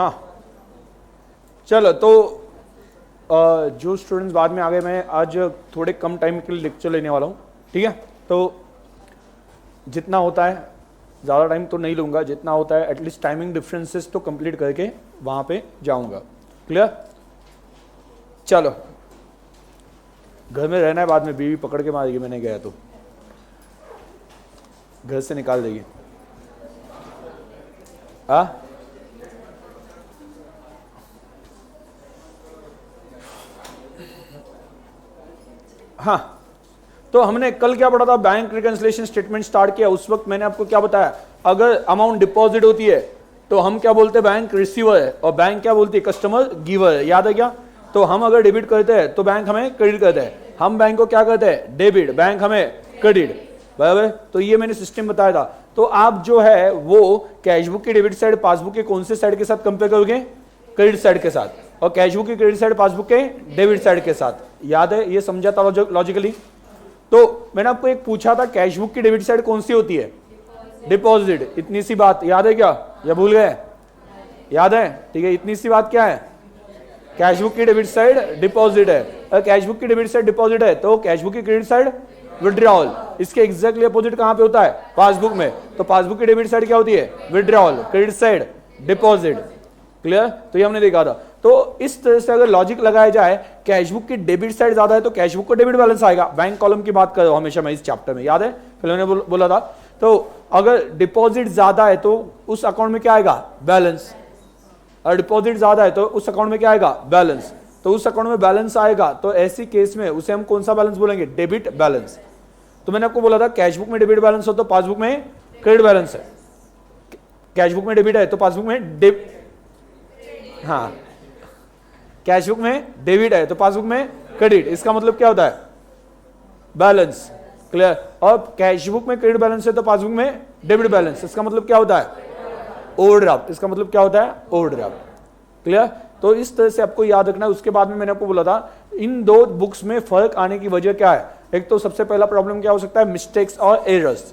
हाँ चलो, तो जो स्टूडेंट्स बाद में आ गए, मैं आज थोड़े कम टाइम के लिए लेक्चर लेने वाला हूँ, ठीक है। तो जितना होता है, ज़्यादा टाइम तो नहीं लूँगा, जितना होता है एटलीस्ट टाइमिंग डिफरेंसेस तो कंप्लीट करके वहाँ पे जाऊँगा। क्लियर? चलो, घर में रहना है, बाद में बीवी पकड़ के मारेगी मैंने गया तो, घर से निकाल देगी। हाँ, तो हमने कल क्या पढ़ा था, बैंक रिकंसिलिएशन स्टेटमेंट स्टार्ट किया। उस वक्त मैंने आपको क्या बताया, अगर अमाउंट डिपॉजिट होती है तो हम क्या बोलते हैं, बैंक रिसीवर है, और बैंक क्या बोलती है, कस्टमर गिवर है। याद है क्या? तो हम अगर डेबिट करते हैं तो बैंक हमें क्रेडिट करता है, हम बैंक को क्या करते हैं, डेबिट, बैंक हमें क्रेडिट, बराबर। तो ये मैंने सिस्टम बताया था। तो आप जो है वो कैशबुक की डेबिट साइड पासबुक के कौन से साइड के साथ कंपेयर करोगे, क्रेडिट साइड के साथ, और कैशबुक की क्रेडिट साइड पासबुक के डेबिट साइड के साथ। याद है? ये समझा था लॉजिकली। तो मैंने आपको एक पूछा था, कैशबुक की डेबिट साइड कौन सी होती है, डिपॉजिट। इतनी सी बात याद है क्या, या भूल गए? याद है? ठीक है, इतनी सी बात क्या है, कैशबुक की डेबिट साइड डिपॉजिट है। अगर कैशबुक की डेबिट साइड डिपॉजिट है तो कैशबुक की क्रेडिट साइड विड्रॉल। इसके एग्जैक्टली अपोजिट कहां पे होता है, पासबुक में। तो पासबुक की डेबिट साइड क्या होती है, withdrawal, credit side deposit. Clear? तो ये हमने देखा था। तो इस तरह से अगर लॉजिक लगाया जाए, कैशबुक की डेबिट साइड ज्यादा है तो कैशबुक को डेबिट बैलेंस आएगा। बैंक कॉलम की बात कर रहा हूं हमेशा मैं इस चैप्टर में, याद है? फिर मैंने बोला था। तो अगर डिपॉजिट ज्यादा है तो उस अकाउंट में क्या आएगा, बैलेंस। और डिपॉजिट ज्यादा है तो उस अकाउंट में क्या आएगा, बैलेंस। तो उस अकाउंट में बैलेंस आएगा तो ऐसी केस में उसे हम कौन सा बैलेंस बोलेंगे, डेबिट बैलेंस। तो मैंने आपको बोला था कैशबुक में डेबिट बैलेंस हो तो पासबुक में क्रेडिट बैलेंस है। कैशबुक में डेबिट है तो पासबुक में हाँ, कैशबुक में डेबिट है तो पासबुक में क्रेडिट। इसका मतलब क्या होता है, बैलेंस। क्लियर? और कैशबुक में क्रेडिट बैलेंस है तो पासबुक में डेबिट बैलेंस। इसका मतलब क्या होता है, ओवरड्राफ्ट। इसका मतलब क्या होता है, ओवरड्राफ्ट। क्लियर? तो इस तरह से आपको याद रखना है। उसके बाद में मैंने आपको बोला था इन दो बुक्स में फर्क आने की वजह क्या है। एक तो सबसे पहला प्रॉब्लम क्या हो सकता है, मिस्टेक्स और एरर्स,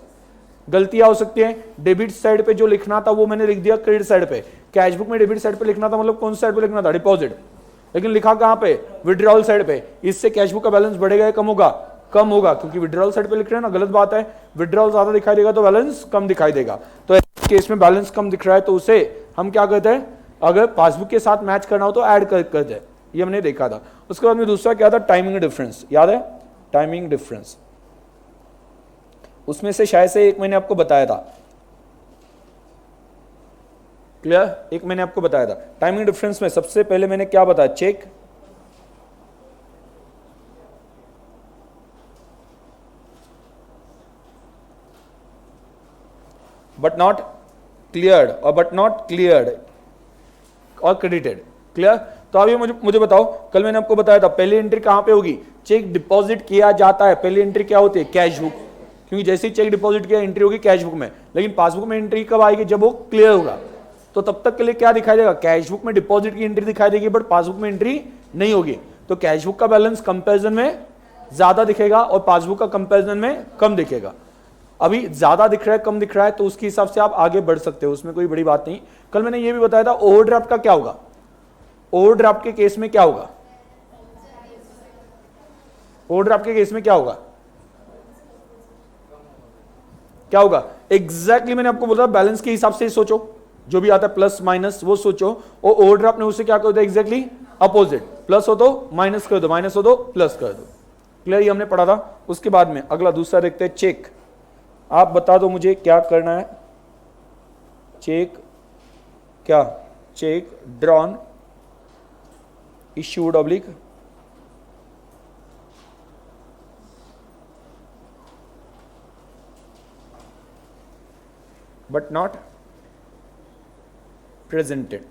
गलतियां हो सकती हैं। डेबिट साइड पे जो लिखना था वो मैंने लिख दिया क्रेडिट साइड पे। कैशबुक में डेबिट साइड पे लिखना था, मतलब कौन सी साइड पे लिखना था, डिपॉजिट, लेकिन लिखा कहां पे, विड्रॉल साइड पे। इससे कैशबुक का बैलेंस बढ़ेगा या कम होगा, कम होगा, क्योंकि विड्रॉल साइड पे लिख रहे हैं ना। गलत बात है, विड्रॉल ज्यादा दिखाई देगा तो बैलेंस कम दिखाई देगा। तो इस केस में बैलेंस कम दिख रहा है तो उसे हम क्या करते हैं, अगर पासबुक के साथ मैच करना हो तो ऐड करते हैं। ये हमने देखा था। उसके बाद में दूसरा क्या था, टाइमिंग डिफरेंस। याद है, टाइमिंग डिफरेंस। उसमें से शायद से एक मैंने आपको बताया था। क्लियर? एक मैंने आपको बताया था। टाइमिंग डिफरेंस में सबसे पहले मैंने क्या बताया, चेक, बट नॉट क्लियर्ड, और बट नॉट क्लियर्ड और क्रेडिटेड। क्लियर? तो अभी मुझे बताओ, कल मैंने आपको बताया था पहली एंट्री कहां पे होगी, चेक डिपॉजिट किया जाता है, पहली एंट्री क्या होती है, कैशबुक, क्योंकि जैसे ही चेक डिपॉजिट किया एंट्री होगी कैशबुक में। लेकिन पासबुक में एंट्री कब आएगी, जब वो क्लियर होगा। तो तब तक के लिए क्या दिखाई देगा, कैशबुक में डिपॉजिट की एंट्री दिखाई देगी बट पासबुक में एंट्री नहीं होगी। तो कैशबुक का बैलेंस कंपैरिजन में ज्यादा दिखेगा और पासबुक का कंपैरिजन में कम दिखेगा। अभी ज्यादा दिख रहा है, कम दिख रहा है, तो उसके हिसाब से आप आगे बढ़ सकते हो, उसमें कोई बड़ी बात नहीं। कल मैंने ये भी बताया था ओवरड्राफ्ट का क्या होगा, ओवरड्राफ्ट के केस में क्या होगा, ओवरड्राफ्ट के केस में क्या होगा, क्या होगा एग्जैक्टली मैंने आपको बोला बैलेंस के हिसाब से सोचो, जो भी आता है प्लस माइनस वो सोचो। और ओवरड्राफ्ट ने उसे क्या कर दिया, एग्जैक्टली अपोजिट, प्लस हो तो माइनस कर दो, माइनस हो तो प्लस कर दो। क्लियर? ये हमने पढ़ा था। उसके बाद में अगला दूसरा देखते हैं, चेक। आप बता दो मुझे क्या करना है, चेक क्या, check drawn, issued oblique but not presented.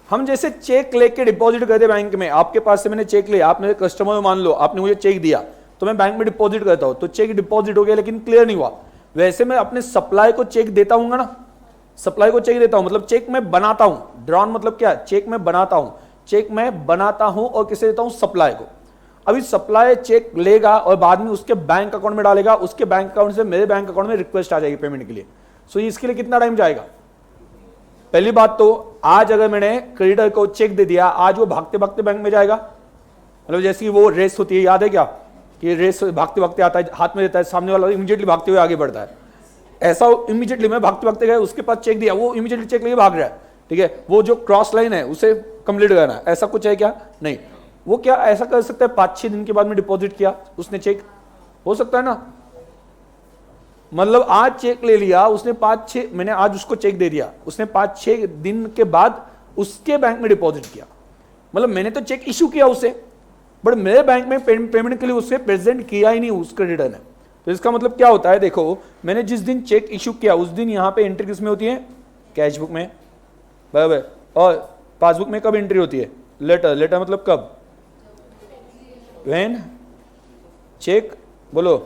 हम जैसे चेक लेके डिपॉजिट करते बैंक में, आपके पास से मैंने चेक लिया, आप मेरे कस्टमर हो मान लो, आपने मुझे चेक दिया तो मैं बैंक में डिपॉजिट करता हूं, तो चेक डिपॉजिट हो गया लेकिन क्लियर नहीं हुआ। वैसे मैं अपने सप्लाई को चेक देता हूं ना, सप्लाई को चेक देता हूं, मतलब चेक मैं बनाता हूं। ड्रॉन मतलब क्या, चेक मैं बनाता हूं, चेक मैं बनाता हूं और किसे देता हूं, सप्लाई को। अभी सप्लाई चेक लेगा और बाद में उसके बैंक अकाउंट में डालेगा, उसके बैंक अकाउंट से मेरे बैंक अकाउंट में रिक्वेस्ट आ जाएगी पेमेंट के लिए। सो इसके लिए कितना टाइम जाएगा, पहली बात तो आज अगर मैंने क्रेडिटर को चेक दे दिया, आज वो भागते भागते बैंक में जाएगा। मतलब जैसी वो रेस होती है, याद है क्या कि रेस भागते भागते आता है, हाथ में देता है, सामने वाला इमीडिएटली भागते हुए आगे बढ़ता है। ऐसा इमीडिएटली मैं भागते भागते गए, उसके पास चेक दिया, वो इमीडिएटली चेक लेके भाग रहा है, ठीक है, वो जो क्रॉस लाइन है उसे कंप्लीट करना है। ऐसा कुछ है क्या? नहीं। वो क्या ऐसा कर सकता है 5-6 दिन के बाद में डिपॉजिट किया उसने चेक, हो सकता है ना। मतलब आज चेक ले लिया उसने 5-6, मैंने आज उसको चेक दे दिया, उसने 5-6 दिन के बाद उसके बैंक में डिपॉजिट किया। मतलब मैंने तो चेक इश्यू किया उसे, बट मेरे बैंक में पेमेंट के लिए उसे प्रेजेंट किया ही नहीं उस क्रेडिटर ने। तो इसका मतलब क्या होता है, देखो मैंने जिस दिन चेक इश्यू किया उस दिन यहां पे एंट्री किस में होती है? कैश बुक में, बराबर। और पासबुक में कब एंट्री होती है? लेटर। लेटर मतलब कब? व्हेन चेक, बोलो,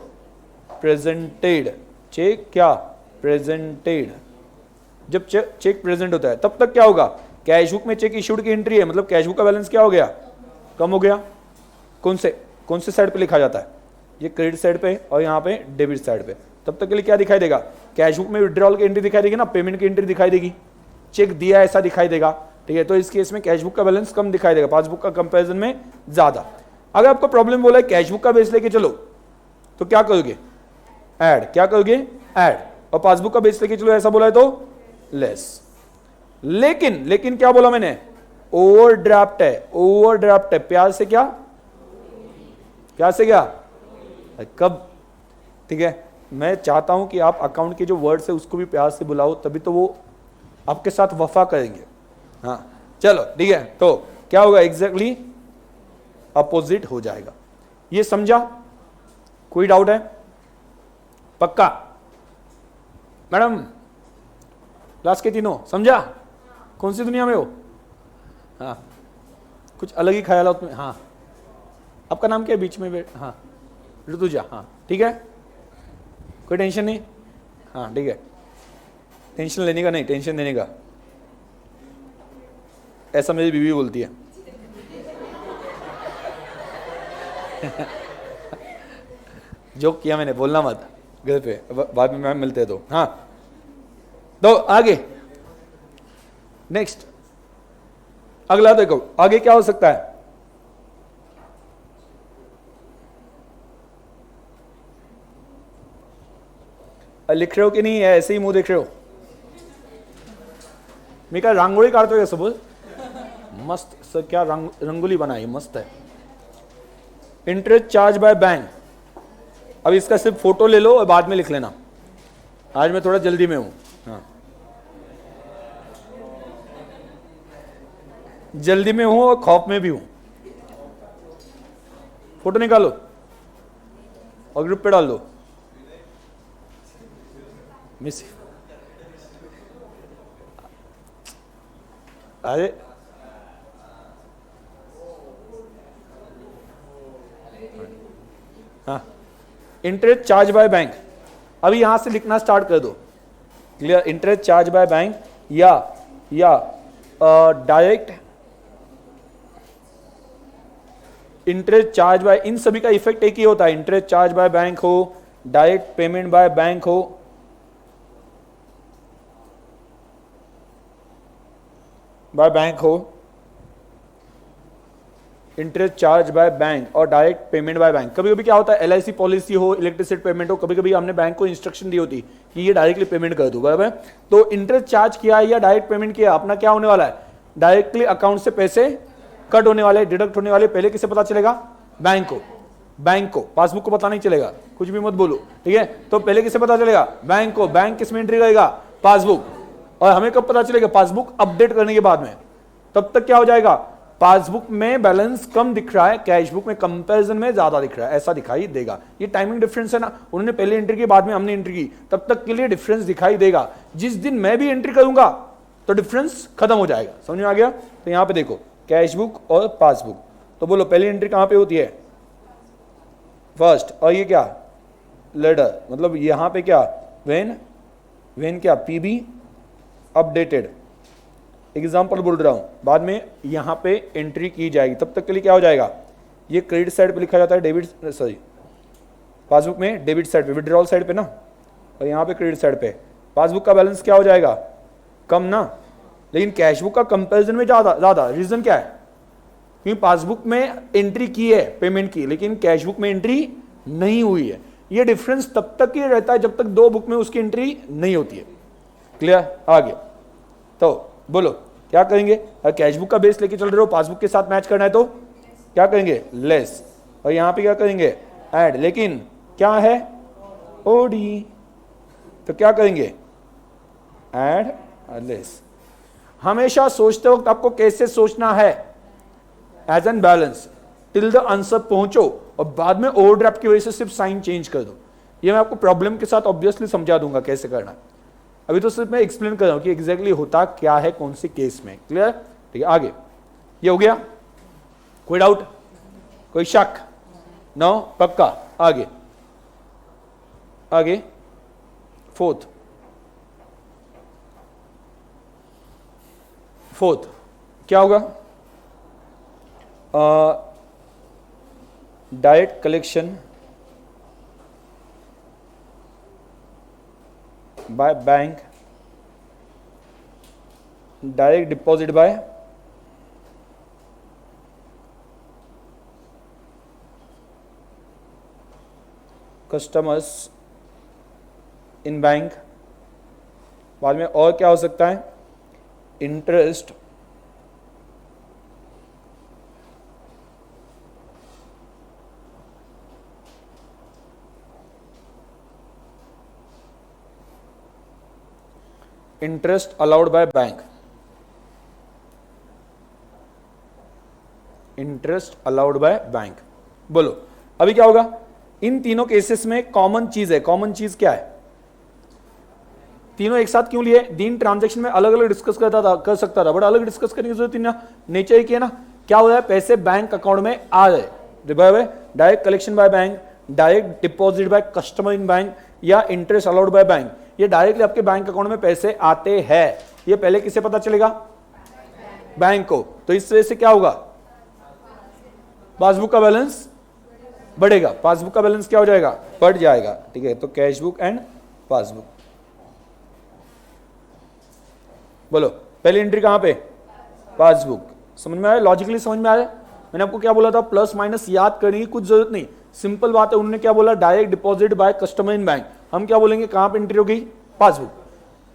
प्रेजेंटेड। चेक क्या? प्रेजेंटेड। जब चेक प्रेजेंट होता है तब तक क्या होगा? कैश बुक में चेक इश्यूड की एंट्री है, मतलब कैश बुक का बैलेंस क्या हो गया? कम हो गया। कौन से साइड पे लिखा जाता है? ये क्रेडिट साइड पे और यहाँ पे डेबिट साइड पे। तब तक के लिए क्या दिखाई देगा? कैश बुक में विड्रॉल की एंट्री दिखाई देगी ना, पेमेंट की एंट्री दिखाई देगी, चेक दिया ऐसा दिखाई देगा, ठीक है। तो इस केस में कैश बुक का बैलेंस कम दिखाई देगा, पासबुक का कंपैरिजन में ज्यादा। अगर आपको प्रॉब्लम बोला है कैश बुक का बेस लेके चलो, तो क्या करोगे? ऐड। क्या करोगे? ऐड। और पासबुक का बेस लेके चलो ऐसा बोला है तो लेस। लेकिन क्या बोला मैंने? ओवरड्राफ्ट है, ओवरड्राफ्ट है। प्यार से क्या? प्यार से क्या? कब? ठीक है, मैं चाहता हूं कि आप अकाउंट के जो वर्ड्स है उसको भी प्यार से बुलाओ, तभी तो वो आपके साथ वफा करेंगे। हाँ चलो ठीक है, तो क्या होगा? एग्जैक्टली अपोजिट हो जाएगा। ये समझा? कोई डाउट है? पक्का? मैडम क्लास के तीनों समझा? कौन सी दुनिया में हो? हाँ, कुछ अलग ही ख्याल तुम्हें? हाँ, आपका नाम क्या है बीच में? हाँ, ऋतुजा। हाँ ठीक है, कोई टेंशन नहीं। हाँ ठीक है, टेंशन लेने का नहीं, टेंशन देने का। ऐसा मेरी बीवी बोलती है। जोक किया मैंने, बोलना मत घर पे, बाद में मैम मिलते हैं तो। हाँ तो आगे नेक्स्ट, अगला देखो आगे क्या हो सकता है। लिख रहे हो कि नहीं? है ऐसे ही मुंह देख रहे हो? मैं क्या रंगोली काटते हो? सब मस्त सर, क्या रंगोली बनाई, मस्त है। Interest charge by bank. अब इसका सिर्फ फोटो ले लो और बाद में लिख लेना, आज मैं थोड़ा जल्दी में हूं। हाँ जल्दी में हूं और खौफ में भी हूं। फोटो निकालो और ग्रुप पे डाल दो। मिस, अरे हाँ, इंटरेस्ट चार्ज बाय बैंक। अभी यहां से लिखना स्टार्ट कर दो। Clear? Interest charge by bank या डायरेक्ट इंटरेस्ट चार्ज बाय, इन सभी का इफेक्ट एक ही होता है। इंटरेस्ट चार्ज बाय बैंक हो, डायरेक्ट पेमेंट बाय बैंक हो, इंटरेस्ट चार्ज बाय बैंक और डायरेक्ट पेमेंट बाय बैंक। कभी कभी क्या होता है, एलआईसी पॉलिसी हो, इलेक्ट्रिसिटी पेमेंट हो, कभी कभी हमने बैंक को इंस्ट्रक्शन दी होती कि ये डायरेक्टली पेमेंट कर दो, बराबर। तो इंटरेस्ट चार्ज किया या डायरेक्ट पेमेंट किया, अपना क्या होने वाला है? डायरेक्टली अकाउंट से पैसे कट होने वाले, डिडक्ट होने वाले। पहले किसे पता चलेगा? बैंक को। पासबुक को पता नहीं चलेगा, कुछ भी मत बोलो, ठीक है। तो पहले किसे पता चलेगा? बैंक को। बैंक किस में एंट्री करेगा? पासबुक। और हमें कब पता चलेगा? पासबुक अपडेट करने के बाद में। तब तक क्या हो जाएगा? पासबुक में बैलेंस कम दिख रहा है, कैश बुक में कंपैरिजन में ज्यादा दिख रहा है, ऐसा दिखाई देगा। ये टाइमिंग डिफरेंस है ना, उन्होंने पहले एंट्री की, बाद में हमने एंट्री की, तब तक के लिए डिफरेंस दिखाई देगा। जिस दिन मैं भी एंट्री करूंगा तो डिफरेंस खत्म हो जाएगा। समझ में आ गया? तो यहां पे देखो, कैश बुक और पासबुक। तो बोलो पहली एंट्री कहां पे होती है? फर्स्ट। और ये क्या? लेटर। मतलब यहां पे क्या? वेन क्या? PB updated. एग्जाम्पल बोल रहा हूं, बाद में यहां पे एंट्री की जाएगी। तब तक के लिए क्या हो जाएगा? ये क्रेडिट साइड पे लिखा जाता है, डेबिट, सॉरी पासबुक में डेबिट साइड पे, विड्रॉल साइड पे ना, और यहां पे क्रेडिट साइड पे। पासबुक का बैलेंस क्या हो जाएगा? कम ना, लेकिन कैश बुक का कंपैरिजन में ज्यादा रीजन क्या है? क्योंकि पासबुक में एंट्री की है पेमेंट की, लेकिन कैश बुक में एंट्री नहीं हुई है। ये डिफरेंस तब तक ही रहता है जब तक दो बुक में उसकी एंट्री नहीं होती है। क्लियर? आगे तो बोलो क्या करेंगे? कैश बुक का बेस लेके चल रहे हो, पासबुक के साथ मैच करना है तो क्या करेंगे? लेस। और यहां पे क्या करेंगे? ऐड। लेकिन क्या है? ओडी। तो क्या करेंगे? Add less. हमेशा सोचते वक्त आपको कैसे सोचना है? As an balance till the answer पहुंचो और बाद में ओवरड्राफ्ट की वजह से सिर्फ साइन चेंज कर दो। ये मैं आपको प्रॉब्लम के साथ ऑब्वियसली समझा दूंगा कैसे करना है। अभी तो सिर्फ मैं एक्सप्लेन कर रहा हूं कि एग्जैक्टली होता क्या है कौन से केस में। क्लियर? ठीक है, आगे ये हो गया। कोई डाउट, कोई शक? नो? पक्का? आगे आगे फोर्थ क्या होगा? Direct collection by bank, direct deposit by customers in bank. बाद में और क्या हो सकता है? Interest allowed by bank, interest allowed by bank. बोलो अभी क्या होगा? इन तीनों केसेस में कॉमन चीज है। कॉमन चीज क्या है? तीनों एक साथ क्यों लिए? तीन ट्रांजैक्शन में अलग अलग डिस्कस कर सकता था, बट अलग डिस्कस करने की जरूरत नहीं ना, नेचर ही है ना। क्या हो रहा है? पैसे बैंक अकाउंट में आ रहे। Direct collection by bank, direct deposit by customer in bank या इंटरेस्ट अलाउड बाय बैंक, ये डायरेक्टली आपके बैंक अकाउंट में पैसे आते हैं। ये पहले किसे पता चलेगा? बैंक को। तो इस वजह से क्या होगा? पासबुक का बैलेंस बढ़ेगा। पासबुक का बैलेंस क्या हो जाएगा? बढ़ जाएगा। ठीक है, तो कैश बुक एंड पासबुक। बोलो पहली एंट्री कहां पे? पासबुक। समझ में आया? लॉजिकली समझ में आया? मैंने आपको क्या बोला था? प्लस माइनस याद करने की कुछ जरूरत नहीं, सिंपल बात है। उन्होंने क्या बोला? Direct deposit by customer in bank. हम क्या बोलेंगे? कहां पे एंट्री होगी? पासबुक।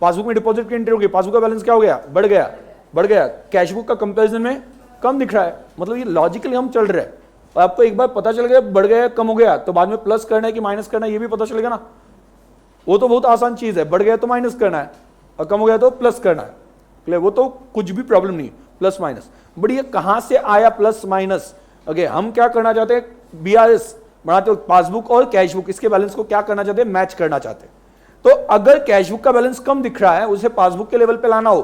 पासबुक में डिपॉजिट की एंट्री होगी, पासबुक का बैलेंस क्या हो गया? बढ़ गया। कैश बुक का कंपैरिजन में कम दिख रहा है। मतलब ये लॉजिकली हम चल रहे हैं। और आपको एक बार पता चल गया बढ़ गया कम हो गया, तो बाद में प्लस करना है कि माइनस करना है ये भी पता चलेगा ना। वो तो बहुत आसान चीज है, बढ़ गया तो माइनस करना है और कम हो गया तो प्लस करना है। क्लियर? वो तो कुछ भी प्रॉब्लम नहीं, प्लस माइनस। बट ये कहां से आया प्लस माइनस? ओके, हम क्या करना चाहते हैं? बीआरएस बनाते हो, पासबुक और कैश बुक, इसके बैलेंस को क्या करना चाहते हैं? मैच करना चाहते हैं। तो अगर कैश बुक का बैलेंस कम दिख रहा है, उसे पासबुक के लेवल पे लाना हो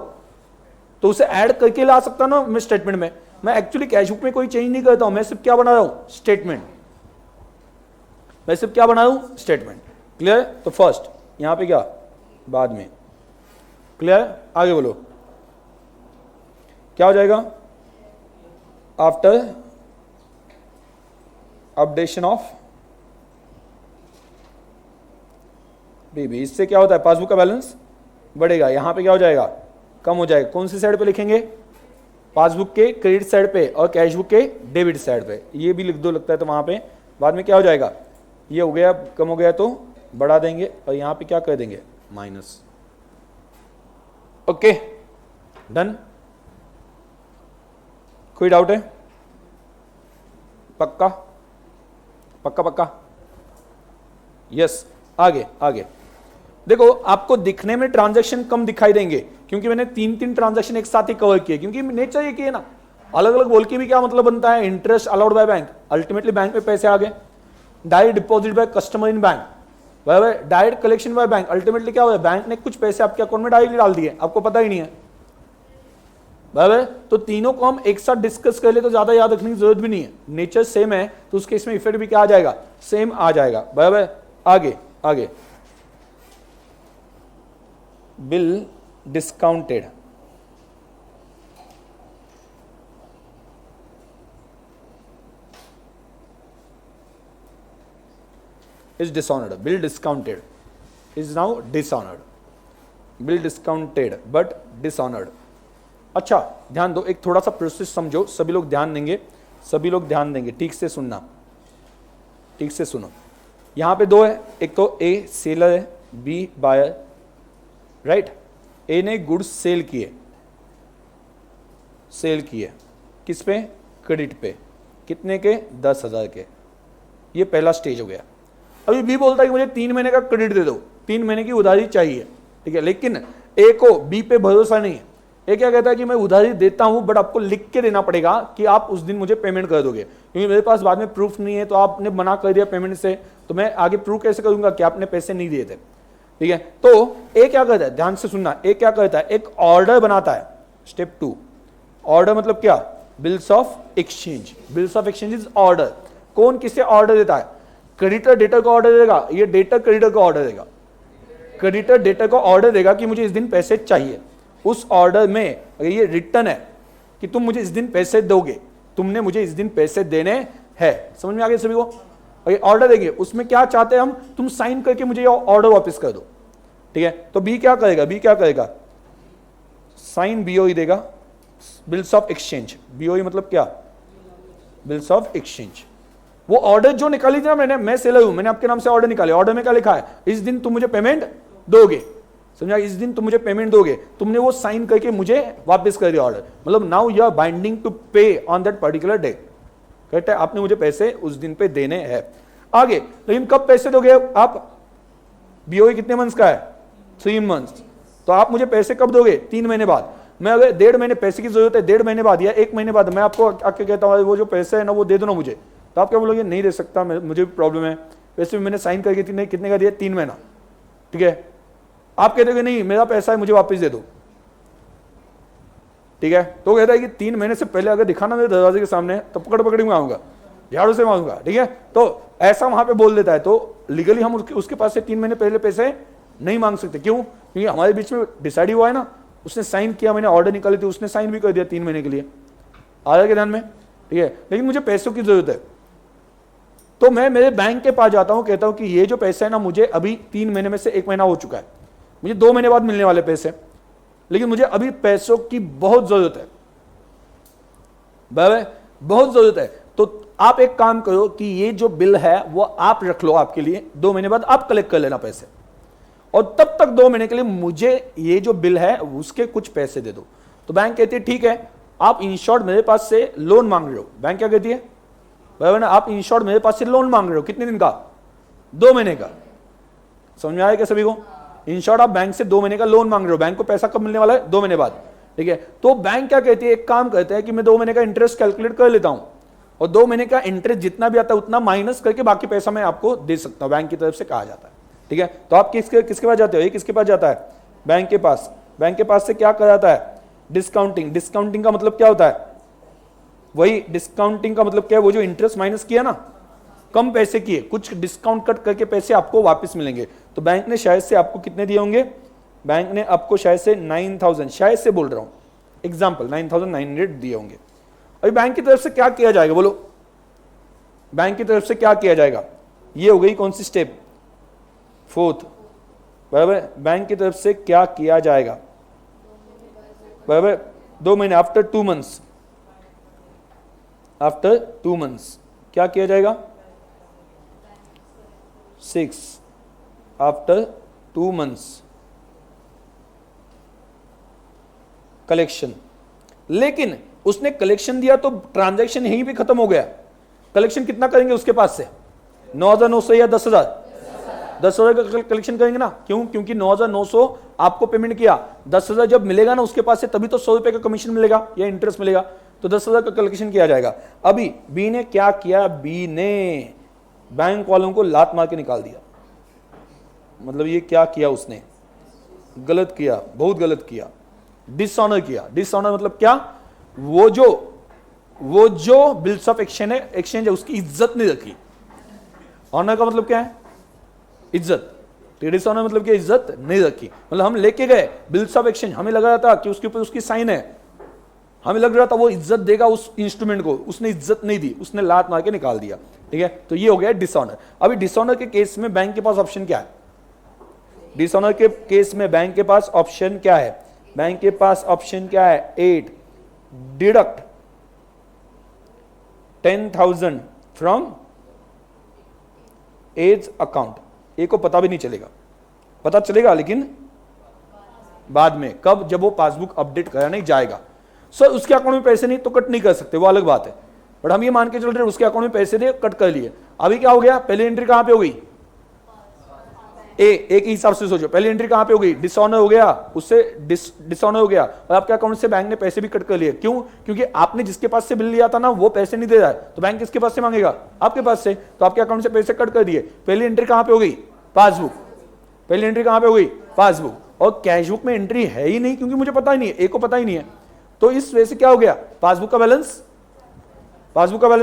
तो उसे ऐड करके ला सकता ना मैं स्टेटमेंट में। मैं एक्चुअली कैश बुक में कोई चेंज नहीं करता हूं, मैं सिर्फ क्या बना रहा हूं? स्टेटमेंट। मैं सिर्फ क्या बना रहा हूं? स्टेटमेंट। क्लियर? तो फर्स्ट यहां पे क्या? बाद में। क्लियर? आगे बोलो क्या हो जाएगा? आफ्टर अपडेशन ऑफ बीबी, इससे क्या होता है? पासबुक का बैलेंस बढ़ेगा। यहां पे क्या हो जाएगा? कम हो जाएगा। कौन सी साइड पे लिखेंगे? पासबुक के क्रेडिट साइड पे और कैश बुक के डेबिट साइड पे। ये भी लिख दो लगता है तो वहां पे बाद में क्या हो जाएगा? ये हो गया, कम हो गया तो बढ़ा देंगे और यहां पे क्या कर देंगे? माइनस। Okay done? कोई डाउट है? पक्का? पक्का पक्का? यस। आगे देखो, आपको दिखने में ट्रांजैक्शन कम दिखाई देंगे क्योंकि मैंने तीन ट्रांजैक्शन एक साथ ही कवर किए, क्योंकि नेचर ये किए ना। अलग अलग बोल के भी क्या मतलब बनता है? Interest allowed by bank, ultimately bank में पैसे आ गए। Direct deposit by customer in bank, direct collection by bank, ultimately क्या हुआ? बैंक ने कुछ पैसे आपके अकाउंट में डायरेक्टली डाल दिए, आपको पता ही नहीं है। बराबर? तो तीनों को हम एक साथ डिस्कस कर ले तो ज्यादा याद रखने की जरूरत भी नहीं है। नेचर सेम है तो उसके इसमें इफेक्ट भी क्या आ जाएगा? सेम आ जाएगा। बराबर? आगे bill discounted is dishonored. Bill discounted is now dishonored. Bill discounted but dishonored. अच्छा ध्यान दो, एक थोड़ा सा प्रोसेस समझो, सभी लोग ध्यान देंगे, सभी लोग ध्यान देंगे, ठीक से सुनना, ठीक से सुनो। यहां पे दो है, एक तो ए सेलर है, बी बायर, राइट। ए ने गुड्स सेल किए, सेल किए किस पे? क्रेडिट पे। कितने के? 10,000 के। ये पहला स्टेज हो गया। अभी बी बोलता है कि मुझे 3 महीने का क्रेडिट दे दो, 3 महीने की उधारी चाहिए, ठीक है। लेकिन ए को बी पे भरोसा नहीं है। ए क्या कहता है कि मैं उधारी देता हूं बट आपको लिख के देना पड़ेगा कि आप उस दिन मुझे पेमेंट कर दोगे, क्योंकि मेरे पास बाद में प्रूफ नहीं है, तो आपने मना कर दिया पेमेंट से, तो मैं आगे प्रूफ कैसे करूंगा कि आपने पैसे नहीं दिए थे, ठीक है। तो ए क्या करता है, ध्यान से सुनना, ए क्या करता है, एक ऑर्डर बनाता है। स्टेप 2, ऑर्डर मतलब क्या? Bills of exchange. Bills of exchange is order. कौन किसे ऑर्डर देता है? क्रेडिटर डेटर को ऑर्डर देगा, ये डेटर क्रेडिटर को ऑर्डर देगा। क्रेडिटर डेटर को ऑर्डर देगा कि मुझे इस दिन पैसे चाहिए। उस ऑर्डर में अगर ये रिटर्न है कि तुम मुझे इस दिन पैसे दोगे, तुमने मुझे इस दिन पैसे देने हैं, समझ में आ गया सभी को? अगर ऑर्डर देंगे उसमें क्या चाहते हैं हम, तुम साइन करके मुझे ये ऑर्डर वापस कर दो, ठीक है। तो बी क्या करेगा, बी क्या करेगा? साइन बीओई देगा, बिल्स ऑफ एक्सचेंज। बीओई मतलब क्या? Bills of exchange. वो ऑर्डर जो निकाली थी ना मैंने, मैं सेलर हूं, मैंने आपके नाम से ऑर्डर निकाले, ऑर्डर में क्या लिखा है? इस दिन तुम मुझे पेमेंट दोगे, समझा? इस दिन तुम मुझे पेमेंट दोगे, तुमने वो साइन करके मुझे वापस कर दिया ऑर्डर, मतलब now you are binding to pay on that particular day, correct है? आपने मुझे पैसे उस दिन पे देने हैं। आगे लेकिन कब पैसे दोगे आप? बीओई कितने मंथ्स का है? 3 मंथ्स। तो आप मुझे पैसे कब दोगे? 3 महीने बाद। मैं अगर 1.5 महीने पैसे की जरूरत है, 1.5 महीने बाद या 1 महीने बाद मैं आपको आके कहता हूँ वो जो पैसे है ना वो दे दो ना मुझे, तो आप क्या बोलोगे? नहीं दे सकता, मुझे भी प्रॉब्लम है, वैसे भी मैंने साइन करके कितने का दिया? 3 महीना, ठीक है। आप कहते हो नहीं मेरा पैसा है मुझे वापस दे दो, ठीक है। तो कहता है कि 3 महीने से पहले अगर दिखाना मेरे दरवाजे के सामने तो पकड़ मारूंगा, झाड़ू से मारूंगा, ठीक है। तो ऐसा वहां पे बोल देता है, तो लीगली हम उसके पास से 3 महीने पहले पैसे नहीं मांग सकते। क्यों? क्योंकि हमारे बीच में डिसाइड हुआ है ना, उसने साइन किया, मैंने ऑर्डर निकाली थी, उसने साइन भी कर दिया 3 महीने के लिए, आ रहा है ध्यान में, ठीक है। लेकिन मुझे पैसों की जरूरत है, तो मैं मेरे बैंक के पास जाता हूं, कहता हूं कि ये जो पैसा है ना मुझे अभी 3 महीने में से 1 महीना हो चुका है, मुझे 2 महीने बाद मिलने वाले पैसे, लेकिन मुझे अभी पैसों की बहुत जरूरत है, बहुत जरूरत है। तो आप एक काम करो कि ये जो बिल है वो आप रख लो आपके लिए, 2 महीने बाद आप कलेक्ट कर लेना पैसे, और तब तक 2 महीने के लिए मुझे ये जो बिल है उसके कुछ पैसे दे दो। तो बैंक कहती है ठीक है, आप इन शॉर्ट मेरे पास से लोन मांग रहे हो। बैंक क्या कहती है? बराबर ना, आप इन शॉर्ट मेरे पास से लोन मांग रहे हो, कितने दिन का? 2 महीने का। समझ में आया क्या सभी को? इन शॉर्ट आप बैंक से 2 महीने का लोन मांग रहे हो। बैंक को पैसा कब मिलने वाला है? 2 महीने बाद, ठीक है। तो बैंक क्या कहती है, एक काम करते हैं कि मैं 2 महीने का इंटरेस्ट कैलकुलेट कर लेता हूं, और 2 महीने का इंटरेस्ट जितना भी आता है उतना माइनस करके बाकी पैसा मैं आपको दे सकता हूं, बैंक की तरफ से कहा जाता है, ठीक है। तो आप किसके पास जाते हो? ये किसके पास जाता है? बैंक के पास। बैंक के पास से क्या कहा जाता है? डिस्काउंटिंग। डिस्काउंटिंग का मतलब क्या होता है? वही डिस्काउंटिंग का मतलब क्या है? वो जो इंटरेस्ट माइनस किया ना, कम पैसे किए, कुछ डिस्काउंट कट करके पैसे आपको वापस मिलेंगे। तो बैंक ने शायद से आपको कितने दिए होंगे? बैंक ने आपको शायद से 9,000, शायद से बोल रहा हूं, एग्जाम्पल 9,900 दिए होंगे। अभी बैंक की तरफ से क्या किया जाएगा बोलो? बैंक की तरफ से क्या किया जाएगा? ये हो गई कौन सी स्टेप? 4th, बराबर। बैंक की तरफ से क्या किया जाएगा? बराबर, 2 महीने, आफ्टर 2 मंथ्स, आफ्टर 2 मंथ्स क्या किया जाएगा? 6, आफ्टर 2 मंथ्स कलेक्शन। लेकिन उसने कलेक्शन दिया तो ट्रांजैक्शन यहीं पे खत्म हो गया। कलेक्शन कितना करेंगे उसके पास से? 9,900 या 10,000? 10,000 का कलेक्शन करेंगे ना। क्यों? क्योंकि 9,900 आपको पेमेंट किया, 10,000 जब मिलेगा ना उसके पास से, तभी तो 100 रुपए का कमीशन मिलेगा या इंटरेस्ट मिलेगा, तो 10,000 का कलेक्शन किया जाएगा। अभी बी ने क्या किया? बी ने बैंक वालों को लात मार के निकाल दिया। मतलब ये क्या किया उसने? गलत किया, बहुत गलत किया, डिसऑनर किया। डिसऑनर मतलब क्या? वो जो बिल्स ऑफ एक्सचेंज है उसकी इज्जत नहीं रखी। ऑनर का मतलब क्या है? इज्जत। डिसऑनर मतलब क्या? इज्जत नहीं रखी। मतलब हम लेके गए बिल्स ऑफ एक्सचेंज, हमें लग रहा था कि उसके ऊपर उसकी साइन है, हमें लग रहा था वो इज्जत देगा उस इंस्ट्रूमेंट को, उसने इज्जत नहीं दी, उसने लात मार के निकाल दिया, ठीक है। तो ये हो गया डिसऑनर। अभी डिसऑनर के केस में बैंक के पास ऑप्शन क्या है? डिसऑनर के केस में बैंक के पास ऑप्शन क्या है? बैंक के पास ऑप्शन क्या है 8, डिडक्ट 10,000 फ्रॉम एज अकाउंट। ए को पता भी नहीं चलेगा, पता चलेगा लेकिन बाद में, कब, जब वो पासबुक अपडेट कराने जाएगा। सर उसके अकाउंट में पैसे नहीं तो कट नहीं कर सकते, वो अलग बात है, बट हम ये मान के चल रहे हैं उसके अकाउंट में पैसे दे, कट कर लिए। अभी क्या हो गया, पहली एंट्री कहां पे हो गई, ए के हिसाब से सोचो, पहली एंट्री कहां पे हो गई, डिसऑनर हो गया, उससे डिसऑनर हो गया और आपके अकाउंट से बैंक ने पैसे भी कट कर लिए। क्यों, क्योंकि आपने जिसके पास से बिल लिया था ना वो पैसे नहीं दे रहा है, तो बैंक किसके पास से मांगेगा, आपके पास से, तो आपके अकाउंट से पैसे कट कर दिए। पहली एंट्री कहां पे हो गई, पासबुक, पहली एंट्री कहां पे हो गई, पासबुक, और कैशबुक में एंट्री है ही नहीं क्योंकि मुझे पता ही नहीं है, ए को पता ही नहीं है, तो इस वजह से क्या हो गया, पासबुक का बैलेंस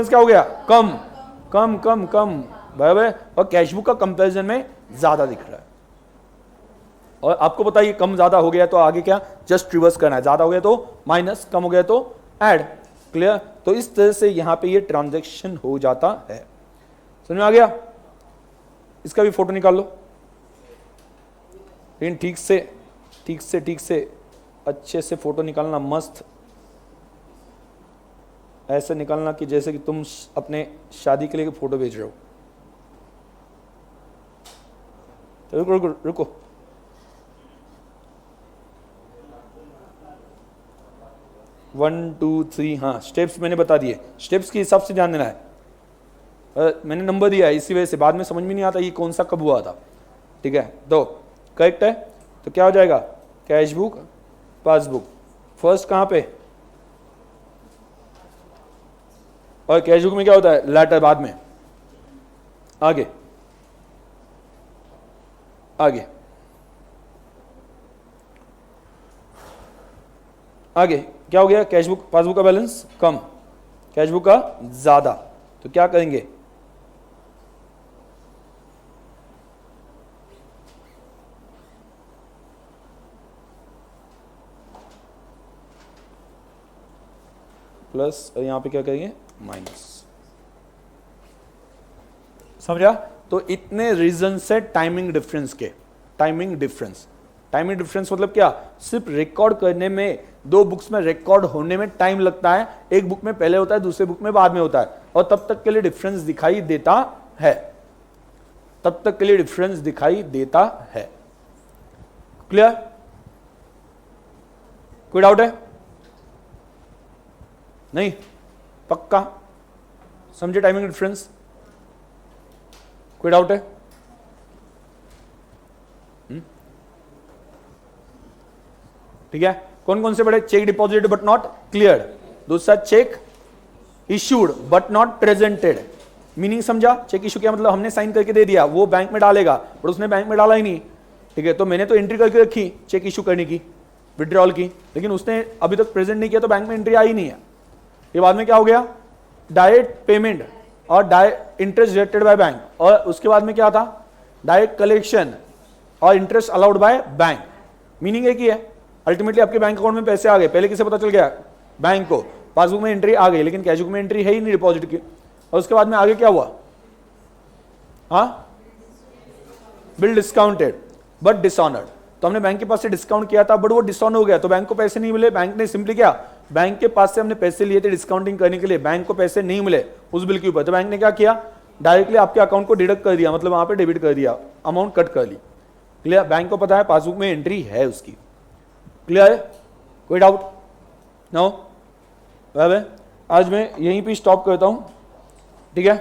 क्या हो गया, कम कम कम कम, बराबर, और कैशबुक का कंपैरिजन में ज्यादा दिख रहा है। और आपको पता है ये कम ज्यादा हो गया तो आगे क्या, जस्ट रिवर्स करना है, ज्यादा हो गया तो माइनस, कम हो गया तो ऐड, क्लियर। तो इस तरह से यहां पे ये ट्रांजैक्शन हो जाता है। समझ में आ गया, इसका भी फोटो निकाल लो, लेकिन ठीक से अच्छे से फोटो निकालना, मस्त ऐसे निकालना कि जैसे कि तुम अपने शादी के लिए फोटो भेज रहे हो। तो रुको 1 2 3, हाँ स्टेप्स मैंने बता दिए, स्टेप्स के हिसाब से ध्यान देना है। मैंने नंबर दिया है इसी वजह से बाद में समझ में नहीं आता ये कौन सा कब हुआ था, ठीक है। तो करेक्ट है, तो क्या हो जाएगा, कैशबुक पासबुक, फर्स्ट कहां पे, और कैशबुक में क्या होता है, लेटर बाद में, आगे क्या हो गया, कैशबुक पासबुक का बैलेंस कम, कैशबुक का ज्यादा, तो क्या करेंगे, प्लस, और यहां पे क्या करेंगे, माइनस। समझा, तो इतने रीजन से टाइमिंग डिफरेंस मतलब क्या, सिर्फ रिकॉर्ड करने में, दो बुक्स में रिकॉर्ड होने में टाइम लगता है, एक बुक में पहले होता है दूसरे बुक में बाद में होता है, और तब तक के लिए डिफरेंस दिखाई देता है, क्लियर, कोई डाउट है, नहीं, पक्का समझे टाइमिंग डिफरेंस, कोई डाउट है, ठीक है। कौन कौन से बड़े, cheque deposited but not cleared, दूसरा cheque issued but not presented, meaning समझा, चेक इशू क्या मतलब, हमने साइन करके दे दिया, वो बैंक में डालेगा, पर उसने बैंक में डाला ही नहीं, ठीक है, तो मैंने तो एंट्री करके रखी चेक इशू करने की, विड्रॉल की, लेकिन उसने अभी तक प्रेजेंट नहीं किया तो बैंक में एंट्री आई नहीं है। ये बाद में क्या हो गया, डायरेक्ट पेमेंट और direct interest deducted by bank, और उसके बाद में क्या था, डायरेक्ट कलेक्शन और interest allowed by bank, meaning एक ही है, अल्टीमेटली आपके बैंक अकाउंट में पैसे आ गए, पहले किसे पता चल गया, बैंक को, पासबुक में एंट्री आ गई, लेकिन कैशबुक में एंट्री है ही नहीं डिपॉजिट की, और उसके बाद में आगे क्या हुआ, हाँ, बिल डिस्काउंटेड बट डिसऑनर्ड, तो हमने बैंक के पास से डिस्काउंट किया था बट वो डिसऑनर हो गया, तो बैंक को पैसे नहीं मिले, बैंक ने सिंपली क्या, बैंक के पास से हमने पैसे लिए थे डिस्काउंटिंग करने के लिए, बैंक को पैसे नहीं मिले उस बिल के ऊपर, तो बैंक ने क्या किया, डायरेक्टली आपके अकाउंट को डिडक्ट कर दिया, मतलब वहां पे डेबिट कर दिया, अमाउंट कट कर ली, क्लियर, बैंक को पता है पासबुक में एंट्री है उसकी, क्लियर है, कोई डाउट, नो, आज मैं यहीं पे स्टॉप करता हूं, ठीक है।